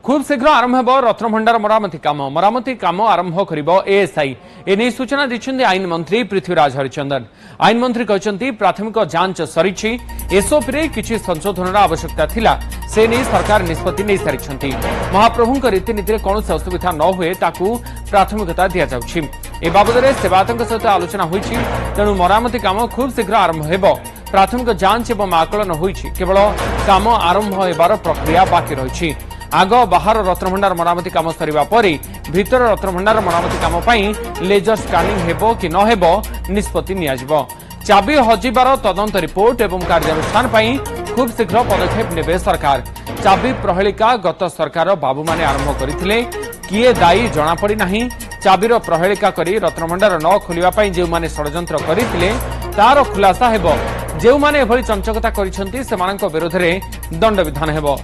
खूब शीघ्र आरंभ हो रत्नभंडार मरामती काम आरंभ कर एएसआई एने सूचना दी आईन मंत्री पृथ्वीराज हरिचंदन। आईन मंत्री कहते प्राथमिक जांच सरी एसओपी रे किछि संशोधन आवश्यकता थिला से नहीं सरकार निष्पत्ति नहीं सारी महाप्रभु रीतिनीति कौन से असुविधा न हुए ताकू प्राथमिकता दि जाउछि। ए बाबद सेवायतों सहित आलोचना होइछि तेणु मरामती काम खूब शीघ्र आरंभ हेबो। प्राथमिक जांच एवं आकलन होइछि केवल काम आरंभ होबार प्रक्रिया बाकी रही। आग बाहर रत्नभंडार मरामती काम सरिबा परे भीतर रत्नभंडार मरामती काम पई लेजर स्कानिंग हेबो कि न हेबो निष्पत्ति नियाजिबो। चाबी हजिबार तदंत रिपोर्ट एवं कार्यानुष्ठान पई खूब शीघ्र पदक्षेप नेबे सरकार। चाबी प्रहेलिका गत सरकार बाबू माने आरंभ करथिले किए दायी जणा पड़ी नाही। चाबीर प्रहेलिका करी रत्नभंडार न खोलिबा पई जे माने षडयंत्र करथिले तार खुलासा हेबो। जे माने एभली चंचकता करिसंती सेमानक विरोध रे दंड विधान हेबो।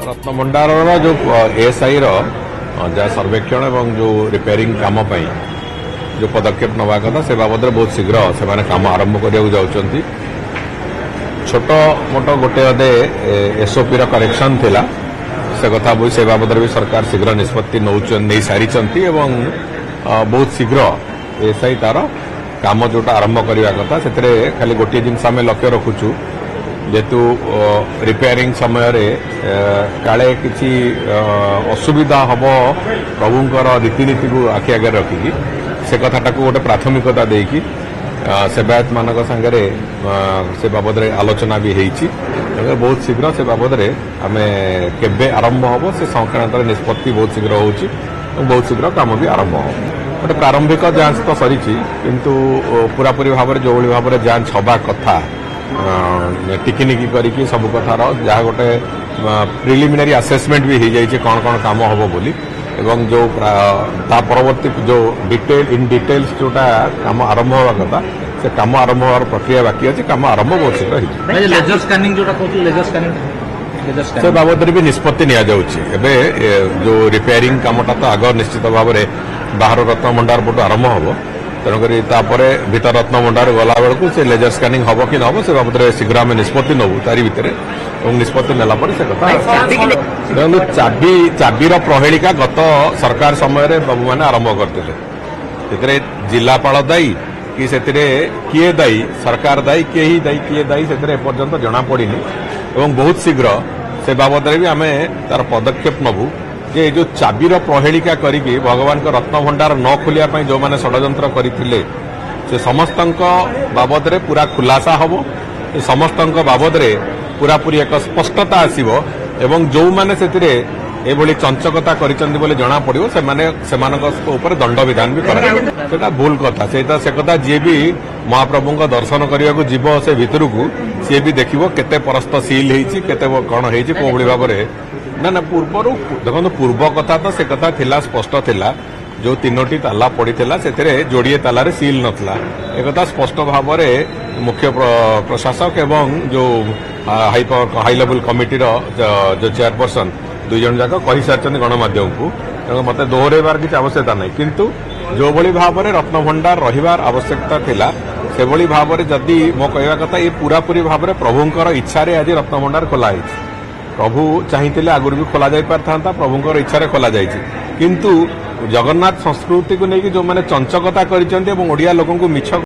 रत्नभंडार जो एएसआई सर्वेक्षण और जो रिपेयरिंग काम जो पदक्षेप नवा कथा से बाबद बहुत शीघ्र से काम आरंभ करने छोट मोट गोटे अदे एसओपी करेक्शन थिला से कथा से बाबद भी सरकार शीघ्र निष्पत्ति नहीं सारी बहुत शीघ्र एएसआई तार काम जोटा आरंभ करने कथा से खाली गोटे जिनस आम लक्ष्य रखुचु जेतु रिपेयरिंग समय काले किसी असुविधा हम प्रभुंकर रीतिनीति को आखि आगे रखिकी से कथाटा को गोटे प्राथमिकता देकी सेवायत मान सागरे से बाबद आलोचना भी होती बहुत शीघ्र से बाबद आम केबे आरंभ हम से संक्रांत निष्पत्ति बहुत शीघ्र हो बहुत शीघ्र काम भी आरंभ हो गोटे प्रारंभिक जांच तो सरी किंतु पूरापूरी भाव में जो भाव में जांच हवा कथा टिकिनिकी करिकी सब कथार जहाँ गोटे प्रिलिमिनारी असेसमेंट भी हो जाए कौन कौन काम हम बोली एवं जो परवर्ती जो इन डिटेल्स जोटा काम आरंभ होगा कथा से काम आरंभ होवार प्रक्रिया बाकी अच्छे काम आरंभ बहुत शीघ्र लेजर स्कानिंग से बाबद भी निष्पत्ति नि जो रिपेयरिंग कामटा तो आग निश्चित भाव में बाहर रत्नभंडार पटू आरंभ हम तेणुकर भीतर रत्नभंडार गला बेलू से लेजर स्कानिंग हम कि नब से बाबद शीघ्र आम निष्पत्ति नबू तारी भितर निष्पत्ति नेला से कथा देखो चाबीर प्रहेलिका गत सरकार समय बाबू मैंने आरंभ करते जिलापाल दायी कि से किए दायी सरकार दायी किए दायी किए दायी से एपर्यंत जना पड़ी एवं बहुत शीघ्र से बाबद भी आम तार पदक्षेप नबू जे जो चाबीर प्रहेलिका करिकी भगवान को रत्नभंडार न खोलिया जो माने षडयंत्र करथिले से समस्त बाबद रे पूरा खुलासा हबो समस्त बाबद रे पूरा पूरी एक स्पष्टता आसीबो एवं जो माने सेतिरे एभली चंचकता करिसंदी बोले जना पड़िबो से माने सेमानक ऊपर दंड विधान भी करा सेटा भूल कथा से कथा जे भी महाप्रभु को दर्शन करने को जीव से भितर को सी भी देखिबो केते परस्त सील हेछि केते कोन हेछि कोभली भाव में ना पूर्वर देखो पूर्व कथा तो से कथा थिला स्पष्ट थिला जो तीनोटी ताला पड़ीला से जोड़िए तालारे सील नथला एक कथा स्पष्ट भाव में मुख्य प्रशासक एवं जो हाई लेवल कमिटी जो चेयरपर्सन दुई जन जाक कही सारी गणमाध्यम को तेणु मत दोहरेबार किसी आवश्यकता नहीं किंतु जो भली भाव में रत्नभंडार रहिबार आवश्यकता थिला से भली भाव में जदि मो कहवा कथा ये पूरा पूरी भाव में प्रभुंकर इच्छा आज रत्नभंडार खोला प्रभु चाहिए आगुरी भी खोल जा पार प्रभुंर इच्छा खोल जाइए किंतु जगन्नाथ संस्कृति को लेकिन जो मैंने चंचकता कर लोक मिछ